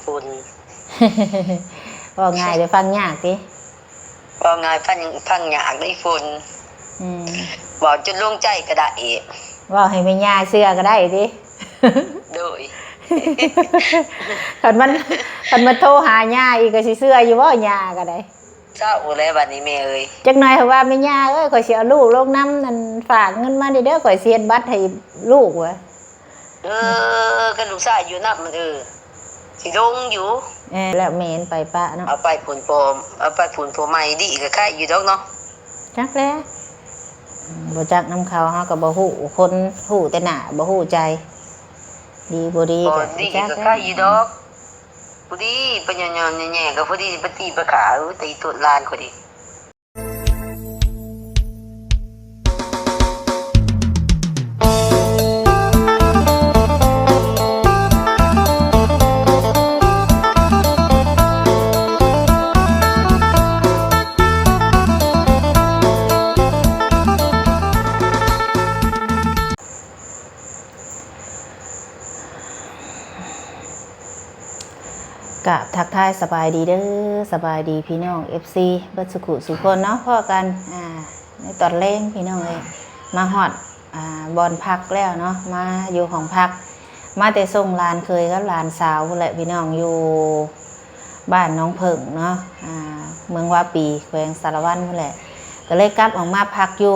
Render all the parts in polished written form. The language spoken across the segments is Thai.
พุ่นว่าง่ายเดี๋ยวฟังยากดิว่าง่ายฟังยากได้พุ่นบอกจนลงใจก็ได้ว่าให้ไม่ยาเสื้อก็ได้ดิโดยคันมันโทรหาย่าอีกก็สิเสื้ออยู่ว่าย่าก็ได้เจ้าแล้วบัดนี้แม่เอ้ยจักหน่อยเพราะว่าไม่ย่าข่อยสิเอาลูกลงน้ำนั่นฝากเงินมาเด้อข่อยเสียนบัตรให้ลูกว่ะก็ลูกชายอยู่นับมันสิลงอยู่แล้วเมนไปปะเนาะเอาไปผุนโฟมเอาไปผุนโฟมใหม่ดีก็ค่ายอยู่ดอกเนาะจักแล้วบ่จักน้ำเขาเฮาก็บ่ฮู้คนฮู้แต่หน้าบ่ฮู้ใจดีบ่ดีก็ดีก็ค่ายอยู่ดอกพอดีปัญญาๆแย่ๆก็พอดีปฏิปะขาตีตุลานก็ดีกับทักทายสบายดีเด้อสบายดีพี่น้อง FC เบิดสุขุสุคนเนาะพ่อกันในตอนเล่งพี่น้องเอ้ยมาฮอดบอนพักแล้วเนาะมาอยู่ของพักมาแต่ส่งหลานเคยกับหลานสาวแหละพี่น้องอยู่บ้านน้องเพิ่งเนาะเมืองวาปีแขวงสารวัตรนั่นแหละก็เลยกลับออกมาพักอยู่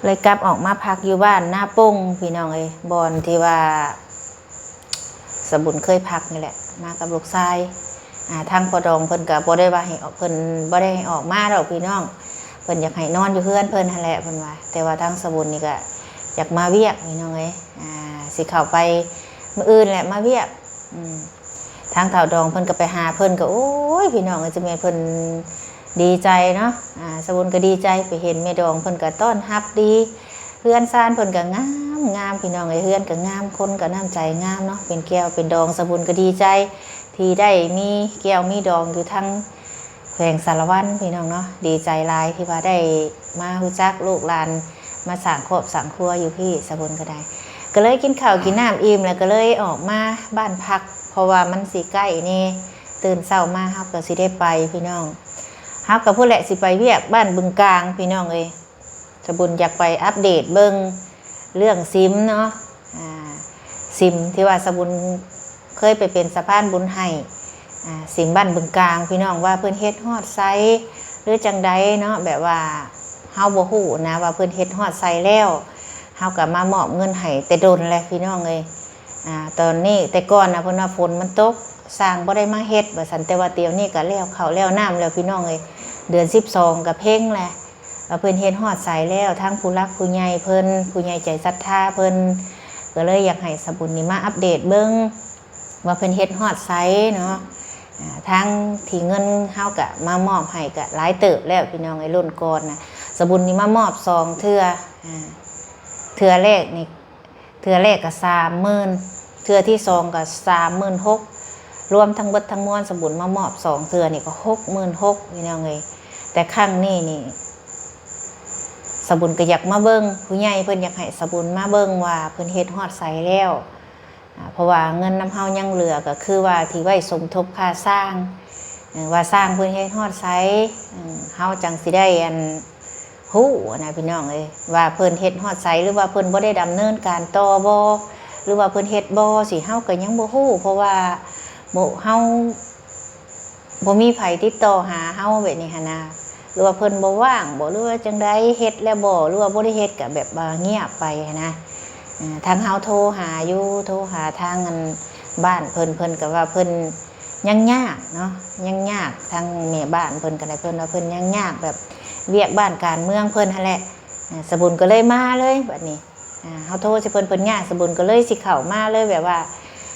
เลยกลับออกมาพักอยู่บ้านหน้าปุ้งพี่น้องเอ้ยบอนที่ว่าสบุญเคยพักนี่แหละมากับลูกชายทางพอดองเพิ่นก็บ่ได้ว่าให้ออกเพิ่นบ่ได้ให้ออกมาดอกพี่น้องเพิ่นอยากให้นอนอยู่เพื่อนเพิ่นนั่นแหละเพิ่นว่าแต่ว่าทางสบุญนี่ก็อยากมาเวียกพี่น้องเอ้ยสิเข้าไปมื้ออื่นแหละมาเวียกทางเฒ่าดองเพิ่นก็ไปหาเพิ่นก็โอ้ยพี่น้องจะแม่เพิ่นดีใจเนาะสบุญก็ดีใจไปเห็นแม่ดองเพิ่นก็ต้อนรับดีเพื่อนซ่านเพิ่นก็งามพี่น้องไอ้เฮือนก็งามคนก็น้ำใจงามเนาะเป็นแก้วเป็นดองสบุญก็ดีใจที่ได้มีแก้วมีดองอยู่ทั้งแขวงสารวัตรพี่น้องเนาะดีใจหลายที่ว่าได้มาฮู้จักลูกหลานมาสั่งครอบสั่งครัวอยู่พี่สบุญก็ได้ก็เลยกินข้าวกินน้ำอิ่มแล้วก็เลยออกมาบ้านพักเพราะว่ามันสิใกล้นี่ตื่นเช้ามาเฮาก็สิได้ไปพี่น้องเฮาก็พูดแหละสิไปเวียกบ้านบึงกลางพี่น้องเอ้ยสบุญอยากไปอัปเดตเบิ่งเรื่องซิมเนาะซิมที่ว่าสบุญเคยไปเป็นสะพานบุญให้ซิมบ้านบึงกลางพี่น้องว่าเพื่อนเฮ็ดฮอดไซหรือจังใดเนาะแบบว่าเฮาบ่ฮู้นะว่าเพื่อนเฮ็ดฮอดไซแล้วเฮาก็มามอบเงินให้แต่โดนแหละพี่น้องเอ้ยตอนนี้แต่ก่อนนะเพิ่นว่าฝนมันตกสร้างบ่ได้มาเฮ็ดว่าซั่นแต่ว่าเดี๋ยวนี้ก็แล้วข้าวแล้วน้ำแล้วพี่น้องเอ้ยเดือน12ก็เพ่งแหละเพิ่นเฮ็ดฮอดใสแล้วทั้งผู้รักผู้ใหญ่เพิ่นผู้ใหญ่ใจศรัทธาเพิ่นก็เลยอยากให้สบุญนี่มาอัปเดตเบิ่งว่าเพิ่นเฮ็ดฮอดไสเนาะทั้งที่เงินเฮาก็มามอบให้ก็หลายเติบแล้วพี่น้องไอ้รุ่นก่อนนะสบุญนี่มามอบ2เทื่อเทื่อแรกนี่เทื่อแรกก็30,000เทื่อที่2ก็36,000รวมทั้งเบิดทั้งมวลสบุญมามอบ2เทื่อนี่ก็66,000พี่น้องเอ้ยแต่ครั้งนี้นี่สบุญก็อยากมาเบิ้งผู้ใหญ่เพิ่นอยากให้สบุญมาเบิ้งว่าเพิ่นเฮ็ดฮอดไสแล้วเพราะว่าเงินน้ำเฮายังเหลือก็คือว่าที่ไว้สมทบค่าสร้างว่าสร้างเพิ่นเฮ็ดฮอดไสเฮาจังสิได้ฮู้นะพี่น้องเอ้ยว่าเพิ่นเฮ็ดฮอดไสหรือว่าเพิ่นบ่ได้ดำเนินการต่อบ่หรือว่าเพิ่นเฮ็ดบ่สิเฮาก็ยังบ่ฮู้เพราะว่าเฮาบ่มีไผติดต่อหาเฮาแบบนี้หั่นนะหรือว่าเพิ่นบ่ว่างบ่หรือว่าจังได๋เฮ็ดแล้วบ่หรือว่าบ่ได้เฮ็ดก็แบบเงียบไปนะทางเฮาโทรหาอยู่โทรหาทางบ้านเพิ่นก็ว่าเพิ่นยังยากเนาะยังยากทางแม่บ้านเพิ่นก็ได้เพิ่นว่าเพิ่นยังยากแบบเวียกบ้านการเมืองเพิ่นนั่นแหละสบุญก็เลยมาเลยบัดนี้เฮาโทรสิเพิ่นยากสบุญก็เลยสิเข้ามาเลยแบบว่า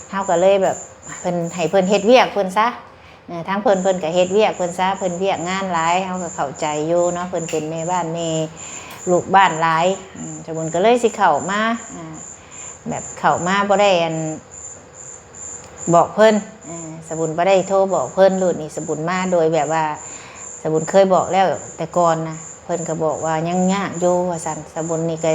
เฮาก็เลยแบบเพิ่นให้เพิ่นเฮ็ดเวียกเพิ่นซะทั้งเพิ่นก็เฮ็ดเวียกเพิ่นซะเพิ่นเวียกงานหลายเฮาก็เข้าใจอยู่เนาะเพิ่นเป็นแม่บ้านแม่ลูกบ้านหลายสบุญก็เลยสิเข้ามาแบบเข้ามาบ่ได้บอกเพิ่นสบุญบ่ได้โทรบอกเพิ่นรุ่นนี้สบุญมาโดยแบบว่าสบุญเคยบอกแล้วแต่ก่อนนะเพิ่นก็บอกว่ายังยากอยู่ว่าซั่นสบุญนี่ก็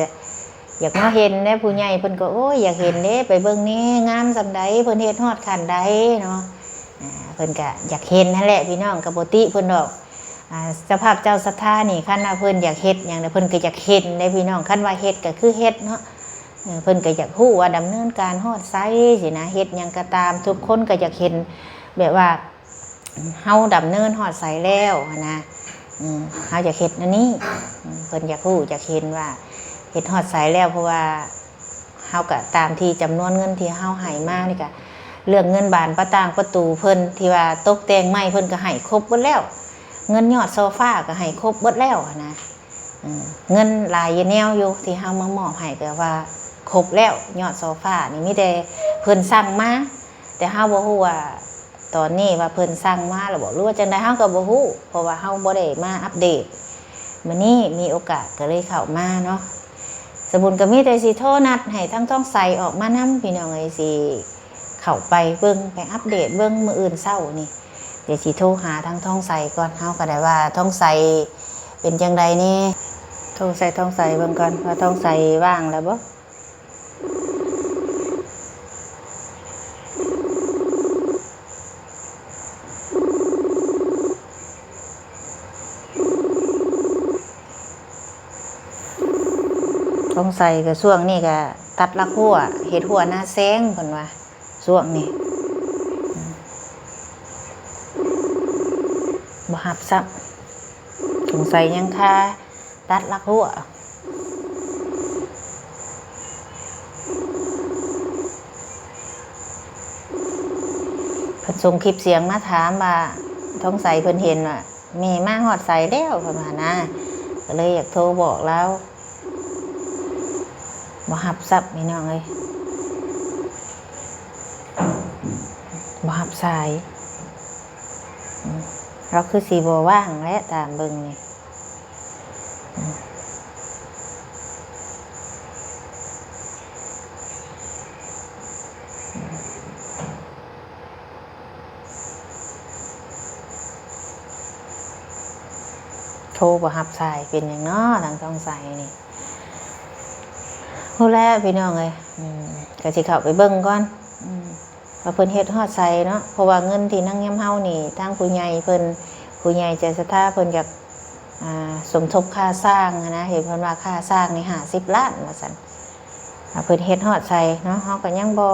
อยากมาเห็นเด้ผู้ใหญ่เพิ่นก็โอ้ยอยากเห็นเด้ไปเบิ่งนี่งามซำใดเพิ่นเฮ็ดฮอดขั้นใดเนาะเพิ่นก็อยากเห็นนั่นแหละพี่น้องก็บ่ติเพิ่นดอกสภาพเจ้าศรัทธานี่คันว่าเพิ่นอยากเฮ็ดหยังเพิ่นก็อยากเห็นได้พี่น้องคันว่าเฮ็ดก็คือเฮ็ดเนาะเพิ่นก็อยากฮู้ว่าดำเนินการฮอดไสสินะเฮ็ดหยังก็ตามทุกคนก็อยากเห็นแบบว่าเฮาดำเนินฮอดไสแล้วนะเฮาอยากเฮ็ดอันนี้เพิ่นอยากฮู้อยากเห็นว่าเฮ็ดฮอดไสแล้วเพราะว่าเฮาก็ตามที่จำนวนเงินที่เฮาให้มานี่ก็เรื่องเงินบานประต่างประตูเพิ่นที่ว่าตกแต่งใหม่เพิ่นก็ให้ครบหมดแล้วเงินยอดโซฟาก็ให้ครบหมดแล้วนะเงินหลายแนวอยู่ที่เฮามามอบให้ก็ว่าครบแล้วยอดโซฟานี่มีแต่เพิ่นสั่งมาแต่เฮาบ่ฮู้ว่าตอนนี้ว่าเพิ่นสั่งมาแล้วบ่รู้ว่าจังได๋เฮาก็บ่ฮู้เพราะว่าเฮาบ่ได้มาอัปเดตมื้อนี้มีโอกาสก็เลยเข้ามาเนาะสบุญก็มีแต่สิโทรนัดให้ทั้งท้องใสออกมานำพี่น้องเอ้ยสิเข้าไปเบิ่งไปอัปเดตเบิ่งมื้ออื่นเช้านี่เดี๋ยวสิโทรหาทั้งท้องใสก่อนเฮาก็ได้ว่าท้องใสเป็นจังไดนี่โทรใส่ท้องใสเบิ่งก่อนว่าท้องใสว่างแล้วบ่ท้องใสก็ช่วงนี้ก็ตัดลักหัวเฮ็ดหัวหน้าแซงเพิ่นว่าช่วงนี้บ่หับซับสงสัยยังค่าตัดลักหัวเพิ่นส่งคลิปเสียงมาถามว่าท้องใสเพิ่นเห็นว่าแม่มาฮอดใสแล้วเพิ่นว่านะก็เลยอยากโทรบอกแล้วบ่หับซับพี่น้องเอ้ยบ่หับสายเราคือสีบ่ว่างและตามเบิ่งนี่โทรบ่หับสายเป็นอย่างน้อทางท้องใสนี่ฮู้แล้วพี่น้องเอ้ยก็สิเข้าไปเบิ่งก่อนว่าเพิ่นเฮ็ดฮอดไสเนาะเพราะว่าเงินที่นั่งยำเฮานี่ทางผู้ใหญ่เพิ่นผู้ใหญ่ใจศรัทธาเพิ่นอยากสมทบค่าสร้างนะเห็นเพิ่นว่าค่าสร้างนี่50 ล้านว่าซั่นเพิ่นเฮ็ดฮอดไสเนาะเฮาก็ยังบ่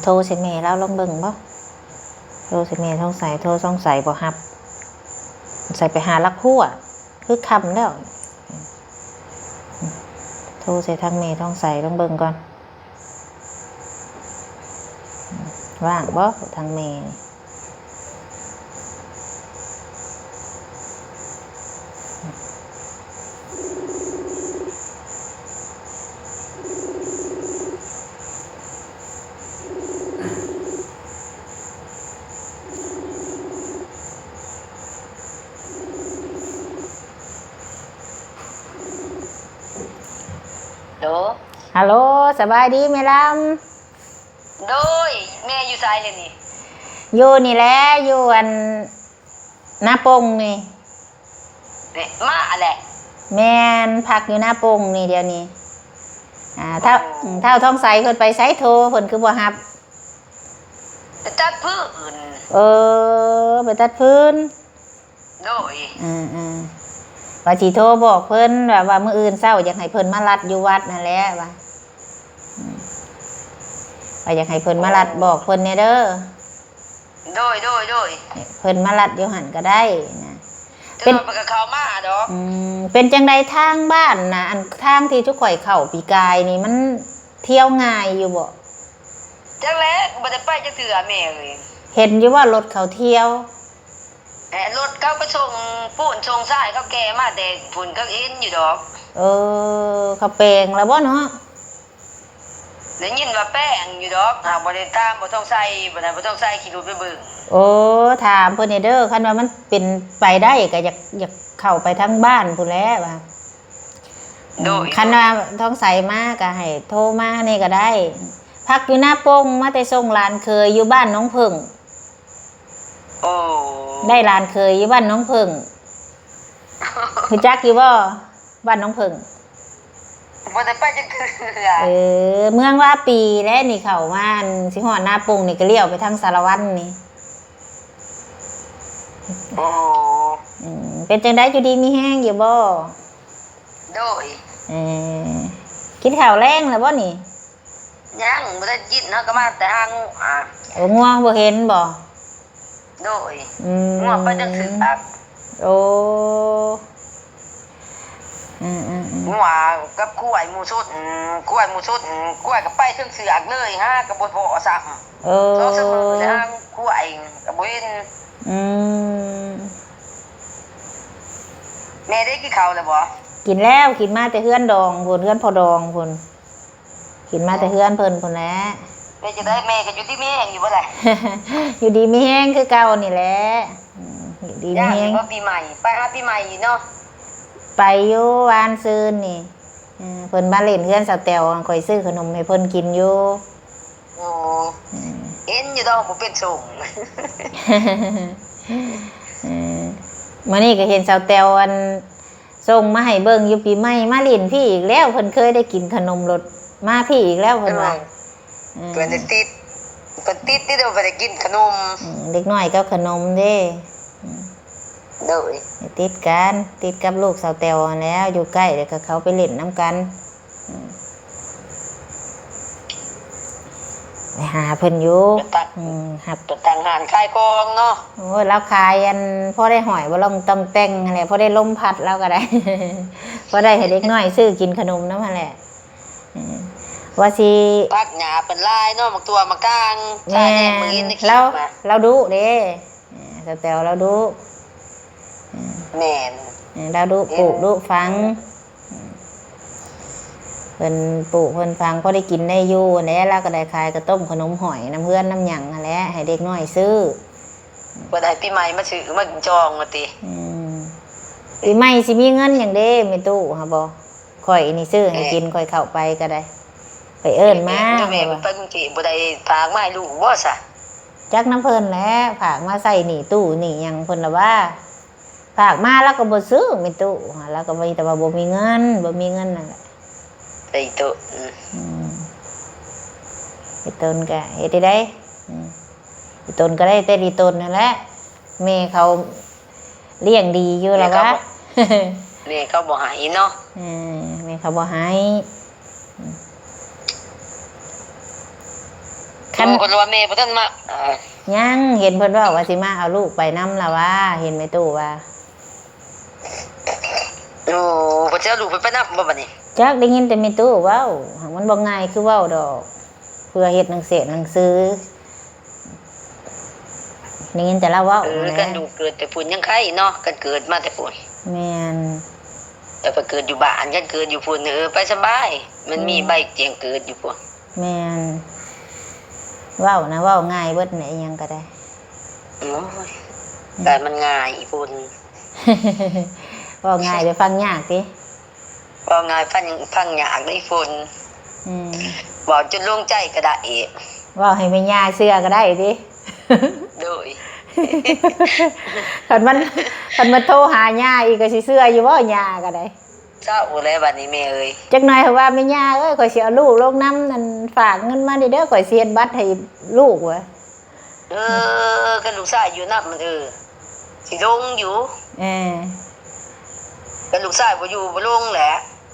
โทรใส่แม่แล้วลองเบิ่งบ่โทรใส่แม่ท้องใสโทรท้องใสบ่รับใส่ไปหาลักหัวคือคำแล้วโทรใส่ทางเมย์ท้องใส่ต้องเบิ่งก่อนว่างบ่ทางเมย์ฮัลโหลสบายดีแม่ลำโดยแม่อยู่ไสเลยนี่อยู่นี่แหละอยู่อันหน้าปงนี่มาแหละแม่นพักอยู่หน้าปงนี่เดี๋ยวนี้เท่าท้องใสเพิ่นไปไสโทรเพิ่นคือบ่รับไปตัดพื้นไปตัดพื้นโดยว่าสิโทรบอกเพิ่นว่ามื้ออื่นเช้าอยากให้เพิ่นมารัดอยู่วัดนั่นแหละว่าอยากให้เพิ่นมารัดบอกเพิ่นแน่เด้อโดยเพิ่นมารัดอยู่หั่นก็ได้นะเป็นกับเขามาดอกเป็นจังไดทางบ้านนะอันทางที่ทุกข่อยเข้าปีกายนี่มันเที่ยวง่ายอยู่บ่จังแล้วบ่ได้ไปจักเทื่อแม่เอ้ยเห็นอยู่ว่ารถเขาเที่ยวรถเขาไปส่งปูนส่งทรายเขาแก่มาแต่ฝุ่นก็อินอยู่ดอกเขาแปลงแล้วบ่เนาะได้ยินว่าแป้งอยู่ดอกบ่ได้ตามบ่ต้องใส่บ่ต้องใส่ขี่รถไปเบิ่งถามเพิ่นเด้อคันว่ามันเป็นไปได้ก็อยากเข้าไปทางบ้านพุ่นแหละว่าคันว่าท้องใสมาก็ให้โทรมานี่ก็ได้พักอยู่หน้าปงมาแต่ส่งหลานเคยอยู่บ้านน้องพึ่งได้หลานเคยอยู่บ้านน้องพึ่ง คือจักอยู่บ่บ้านน้องเพิ่ง บ่ได้ไปจังคือ เมืองว่าปีแล้วนี่เข้ามาอันสิฮอดหน้าปงนี่ก็เลี้ยวไปทางสารวัตรนี่ โอ้ เป็นจังได๋อยู่ดีมีแห้งอยู่บ่ โดย เออกินข้าวแรงแล้วบ่นี่ ยังบ่ได้ยินเฮาก็มาแต่หางูโอ้ง่วงบ่เห็นบ่ โดย ง่ งัวไปจังคืออัก โอ้งัวกับกล้วยหมูสุดกล้วยหมูสุดกล้วยก็ไปถึงเสือกเลยฮะก็บ่พอซ้ํ เออ เสมอเลยฮะกล้วยก็บ่เห็น อืม แม่ได้กินข้าวแล้วบ่ กินแล้วกินมาแต่เฮือนดองพุ่นเฮือนพอดองพุ่นกินมาแต่เฮือนเพิ่นพุ่นแหละ แม่จะได้แม่ก็อยู่ที่แม่อยู่บ่ล่ะ อยู่ดีมีแห้งคือเก่านี่แหละอยู่ดีมี ย่าง แห้ง ว่าปีใหม่ไปหาปีใหม่เนาะ ไปอยู่วานซืนนี่เพิ่นมาเล่นเฮือนสาวแตวข่อยซื้อขนมให้เพิ่นกินอยู่ โอ้เห็นอยู่ดอกบ่เป็นส่ง มื้อนี้ก็เห็นสาวแตวอันส่งมาให้เบิ่งอยู่ปีใหม่มาเล่นพี่อีกแล้วเพิ่นเคยได้กินขนมรสมาพี่อีกแล้วเพิ่นว่า เพิ่นติดที่เดี๋ยวไปได้กินขนม เด็กน้อยกับขนมเด้ โดย ติดกันติดกับลูกสาวแตวนั่นแหล้วอยู่ใกล้เดี๋ยวก็เขาไปเล่นน้ำกันไปหาเพิ่นอยู่หับ ตัวต่างหานคายกองเนาะ โอ้ยเราขายอันพอได้หอยบ่ลองต้องแต่งอะไรพอได้ลมพัดแล้วก็ได้ พอได้ให้เด็กน้อยซื้อกินขนมน้ำมันแหละว่าสิ พักหญ้าเป็นลายเนาะบางตัวมากลางชา แม่ แน่มื้อนี้ เราดุเด้สาวแตวเราดุ แม่น เราดุปลูกดุฟังเพิ่นปลูกเพิ่นฟังพอได้กินได้อยู่แล้วเราก็ได้ขายกระต้มขนมหอยน้ำเพื่อนน้ำหยังนั่นแหละให้เด็กน้อยซื้อ บ่ได้ปีใหม่มาซื้อมาจองว่าติ ปีใหม่สิมีเงินอย่างเด้ไม่ตู้ฮะบ่ข่อยนี่ซื้อให้กินข่อยเข้าไปก็ได้ ไปเอิ้นมา แม่ไปกรุงเทพบ่ได้ฝากมาให้ลูกบ่ซะ จักน้ำเพิ่นแหละฝากมาใส่หนีตู้หนีหยังเพิ่นละว่าฝากมาแล้วก็บ่ซื้อไม่ตู้แล้วก็มีแต่ว่าบ่มีเงินนั่นแหละ ไปตุ ไอ้ตนก็เฮ็ดได้ไอ้ตนก็ได้แต่ดีตนนั่นแหละแม่เขาเลี้ยงดีอยู่แล้ววะ แม่เขาบ่ให้เนาะ แม่เขาบ่ให้ คันคนว่าแม่บ่ทันมา ยังเห็นเพิ่นว่าสิมาเอาลูกไปนำล่ะว่าเห็นไหมตู้ว่า โอ้บ่จะเอาลูกไปนำบ่บัดนี้ จักได้ยินแต่แม่ตู้เว้าหากมันบ่ง่ายคือเว้าดอกเพื่อเฮ็ดหนังสือได้ยินแต่เราเว้า กันลูกเกิดแต่พุ่นยังไข่เนาะกันเกิดมาแต่พุ่น แม่น แต่ไปเกิดอยู่บ้านกันเกิดอยู่พุ่นไปสบายมันมีใบเตียงเกิดอยู่พุ่น แม่นเว้านะเว้าง่ายเบิดแหนอิหยังก็ได้ โอ้ยแต่มันง่ายอีพุ่น เว้าง่ายไปฟังยากติ ว่าง่ายพังยากได้พุ่นบอกจนลงใจก็ได้อีก เว้าให้แม่ย่าเชื่อก็ได้ติ โดย คันมันโทรหาย่าอีกก็สิเชื่ออยู่บ่ย่าก็ได้ เจ้าแล้วบัดนี้แม่เอ้ย จักหน่อยเขาว่าแม่ย่าเอ้ยข่อยสิเอาลูกลงน้ำนั่นฝากเงินมาเด้อข่อยสิเฮ็ดบัตรให้ลูกว่ะ กันลูกชายอยู่นำมันสิลงอยู่ เออ กันลูกชายบ่อยู่บ่ลงแหละ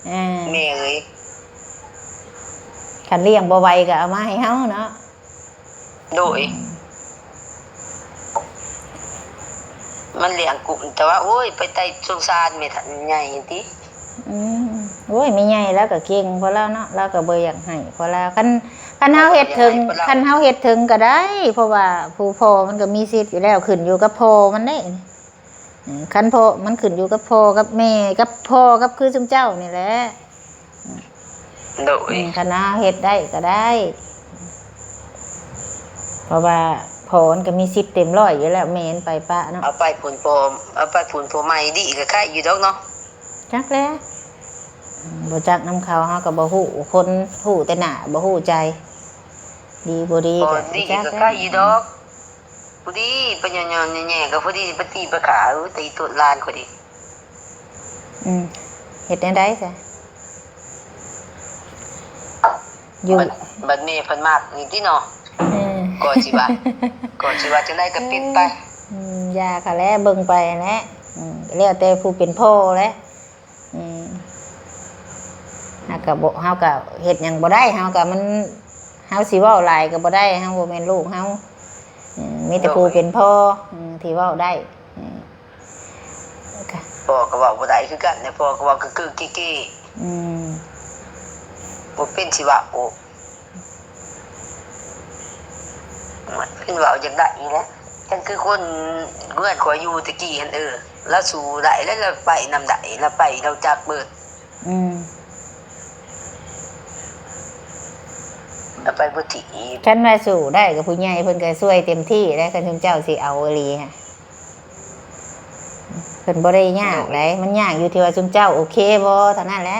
เออ แม่เอ้ย คันเลี้ยงบ่ไหวก็เอามาให้เฮาเนาะ โดยมันเลี้ยงกลุ่มแต่ว่าโอ้ยไปไต่สงสารแม่ทันใหญ่ติ โอ้ยไม่ใหญ่แล้วก็เก่งพอแล้วเนาะแล้วก็บ่อยากให้พอแล้วคันเฮาเฮ็ดถึงก็ได้ เพราะว่าผู้พ่อมันก็มีสิทธิ์อยู่แล้วขึ้นอยู่กับพ่อมันเด้คันพ่อมันขึ้นอยู่กับพ่อกับแม่กับพ่อกับคือซุมเจ้านี่แหละ โดย คันเฮาเฮ็ดได้ก็ได้ เพราะว่าพ่อมันก็มีสิทธิ์เต็มร้อยอยู่แล้วแม่นไปปะเนาะ เอาไปผุนโปมเอาไปผุนโปใหม่ดีก็ใครอยู่ดอกเนาะ จักแล้วบ่จักนำเขาเฮาก็บ่ฮู้คนฮู้แต่หน้าบ่ฮู้ใจ ดีบ่ดี บ่ ก็ ดี จัก ก็ใครอยู่ดอกผู้ดีปัญญาๆแย่ๆก็ผู้ดีไปตีไปขาตีตุลานก็ดี เฮ็ดได้ซะอยู่บัดนี้เพิ่นมากนี่ติเนาะก่อนสิว่าจังได๋ก็ปิดไปยาค่ะแล้วเบิ่งไปแหละแล้วแต่ผู้เป็นพ่อแหละเฮาก็บ่เฮาก็เฮ็ดหยังบ่ได้เฮาก็มันเฮาสิเว้าหลายก็บ่ได้เฮาบ่แม่นลูกเฮามีแต่ผู้เป็นพ่อที่เว้าได้พ่อก็เว้าบ่ได้คือกันแต่พ่อก็เว้าคือๆกี้บ่เป็นสิว่าโอ้มันเป็นเว้าจังได๋อีแหละจังคือคนเงื่อนข่อยอยู่ตะกี้หั่นแล้วสู้ได้แล้วเราไปนำได้แล้วไปเราจักเบิดแล้วไปบ่ติคันว่าสู้ได้ก็ผู้ใหญ่เพิ่นก็ช่วยเต็มที่แล้วคันเจ้าสิเอาอีหลีฮะเพิ่นบ่ได้ยากไดมันยากอยู่ที่ว่าซุมเจ้าโอเคบ่เท่านั้นแหละ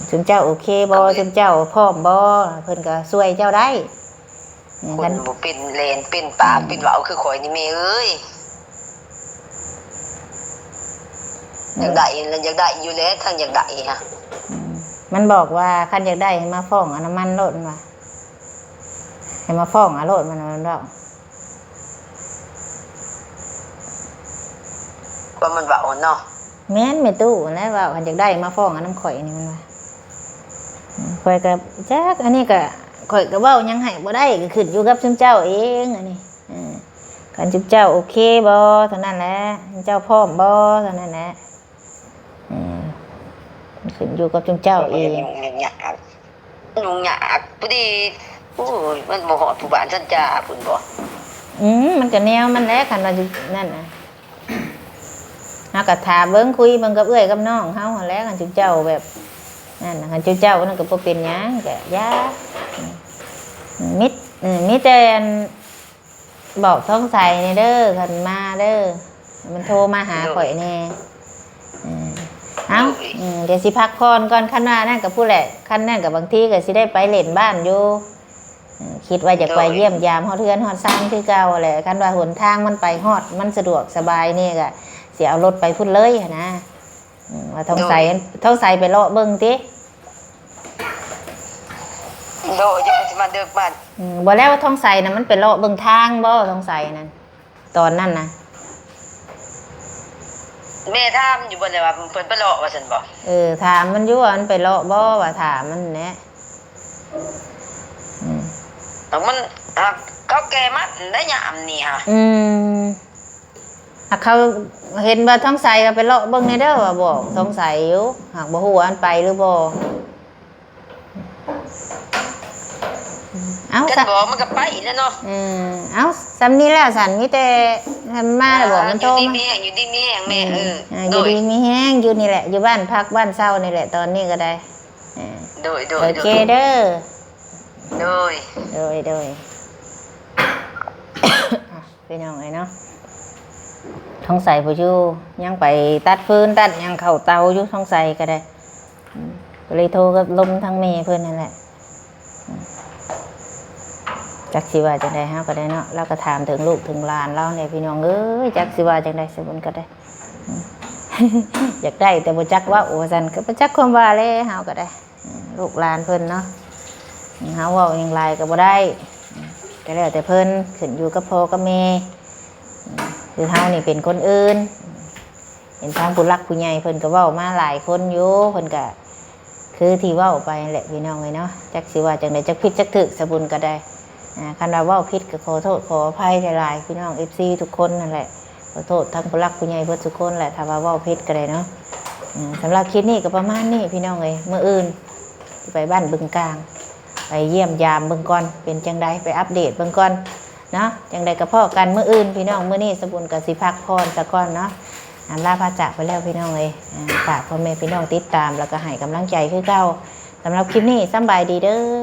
ซุมเจ้าโอเคบ่ซุมเจ้าพร้อมบ่เพิ่นก็ช่วยเจ้าได้คนบ่เป็นเลนเป็นปากเป็นเว้าคือข่อยนี่แม่เอ้ยอยากได้แล้วอยากได้อยู่แล้วทั้งอยากได้ฮะมันบอกว่าคันอยากได้ให้มาฟ้องน้ำมันโลดมันว่าให้มาฟ้องโลดมันบอกว่ามันเว้าเนาะแม่นแม่ตู้แล้วว่าคันอยากได้มาฟ้องน้ำข่อยนี่มันว่าข่อยก็จักอันนี้ก็ข่อยก็เว้ายังให้บ่ได้ก็ขึ้นอยู่กับซุมเจ้าเองอันนี้คันซุมเจ้าโอเคบ่เท่านั้นแหละเจ้าพร้อมบ่เท่านั้นแหละขึ้นอยู่กับซุมเจ้าเองยุ่งยากพอดีโอ้ยมันบ่ฮอดผู้บ้านซั่นจ้าพุ่นบ่มันก็แนวมันแหละคันว่านั่นน่ะเฮาก็ถามเบิ่งคุยเบิ่งกับเอื้อยกับน้องเฮาหั่นแหละคันซุมเจ้าแบบนั่นน่ะคันซุมเจ้านั่นก็บ่เป็นหยังก็ย่ามิแต่บอกท้องใส่นี่เด้อคันมาเด้อมันโทรมาหาข่อยแน่เดี๋ยวสิพักผ่อนก่อนคันว่านั่นกับผู้แหละคันนั่นกับบางทีก็สิได้ไปเล่นบ้านอยู่คิดว่าจะไปเยี่ยมยามฮอดเทือนฮอดซ่านคือเก่าแหละคันว่าหนทางมันไปฮอดมันสะดวกสบายนี่ก็สิเอารถไปพุ่นเลยนะว่าท้องใส่ไปเลาะเบิ่งติโดจะสิมาเดึกบ้านบ่แล้วท้องใส่น่ะมันไปเลาะเบิ่งทางบ่ท้องใส่นั่นตอนนั้นน่ะแม่ถามอยู่บ่ได้ว่าเพิ่นไปเลาะว่าซั่นบ่ถามมันอยู่ว่ามันไปเลาะบ่ว่าถามมันแหละมันเขาแก่มัดได้ยามนี่ฮะหากเขาเห็นว่าท้องใสก็ไปเลาะเบิ่งในเด้อว่าบอกท้องใสอยู่หากบ่ฮู้ว่ามันไปหรือบ่เอ้าซะบอกมันก็ไปแล้วเนาะเอ้าซ้ำนี้แล้วสั่นมีแต่มาแล้วบอกมันโตมาอยู่ดีมีแห้งแม่อยู่ดีมีแห้งอยู่นี่แหละอยู่บ้านพักบ้านเช่านี่แหละตอนนี้ก็ได้โดยโอเคเด้อโดยพี่น้องไอ้เนาะท้องใสผู้อยู่ยังไปตัดฟืนตัดยังเข้าเตาอยู่ท้องใสก็ได้ก็เลยโทรกับลมทั้งเมย์เพื่อนนั่นแหละจักสิว่าจังไดฮะก็ได้เนาะแล้วก็ถามถึงลูกถึงหลานเราเนี่ยพี่น้องจักสิว่าจังไดสมบูรณ์ก็ได้อยากได้แต่บ่จักว่าโอ้ซันก็บ่จักความว่าเลยเฮาก็ได้ลูกหลานเพิ่นเนาะเฮาเว้าอย่างไรก็บ่ได้ก็แล้วแต่เพิ่นขึ้นอยู่กับพ่อกับแม่คือเฮานี่เป็นคนอื่นเห็นทางผู้รักผู้ใหญ่เพิ่นก็เว้ามาหลายคนอยู่เพิ่นก็คือที่เว้าไปแหละพี่น้องเนาะจักสิว่าจังไดจักผิดจักถูกสมบูรณ์ก็ได้คันว่าเว้าผิดก็ขอโทษขออภัยหลายๆพี่น้อง FC ทุกคนนั่นแหละขอโทษทั้งผู้รักผู้ใหญ่เพื่อนทุกคนแหละถ้าว่าเว้าผิดก็ได้เนาะสำหรับคลิปนี้ก็ประมาณนี้พี่น้องเมื่ออื่นไปบ้านบึงกลางไปเยี่ยมยามเบิ่งก่อนเป็นจังใดไปอัปเดตเบิ่งก่อนเนาะจังใดก็พ้อกันเมื่ออื่นพี่น้องมื้อนี้สมบูรณ์ก็สิพักพรซะก่อนเนาะลาพระจากไปแล้วพี่น้องฝากพ่อแม่พี่น้องติดตามแล้วก็ให้กำลังใจคือเก่าสำหรับคลิปนี้สบายดีเด้อ